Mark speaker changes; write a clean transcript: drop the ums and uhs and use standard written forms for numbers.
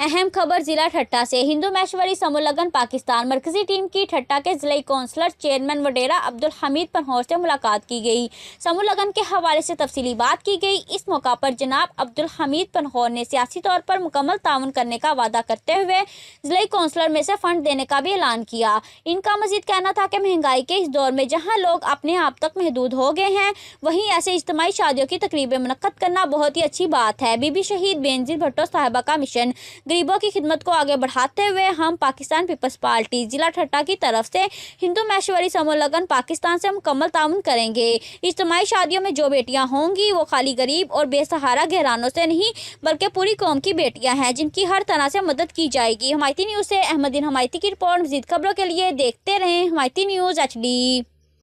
Speaker 1: अहम खबर जिला ठट्टा से। हिंदू मैशवरी समूह लगन पाकिस्तान मरकजी टीम की ठट्टा के जिला कौंसलर चेयरमैन वडेरा अब्दुल हमीद पनहोर से मुलाकात की गई। समूह लगन के हवाले से तफसीली बात की गई। इस मौका पर जनाब अब्दुल हमीद पनहोर ने सियासी तौर पर मुकम्मल ताउन करने का वादा करते हुए जिला कौंसलर में से फंड देने का भी ऐलान किया। इनका मजीद कहना था कि महंगाई के इस दौर में जहाँ लोग अपने आप तक महदूद हो गए हैं, वहीं ऐसे इज्तिमाई शादियों की तकरीबें मुनक्कद करना बहुत ही अच्छी बात है। बीबी शहीद बेनजीर भुट्टो साहिबा का मिशन गरीबों की खिदमत को आगे बढ़ाते हुए हम पाकिस्तान पीपल्स पार्टी जिला ठट्टा की तरफ से हिंदू मैशवरी समूह लगन पाकिस्तान से मुकम्मल ताउन करेंगे। इज्तिमाई शादियों में जो बेटियां होंगी वो खाली गरीब और बेसहारा घरानों से नहीं बल्कि पूरी कौम की बेटियां हैं, जिनकी हर तरह से मदद की जाएगी। हमायती न्यूज़ से अहमदीन हमायती की रिपोर्ट। मज़ीद खबरों के लिए देखते रहें हमायती न्यूज़ HD।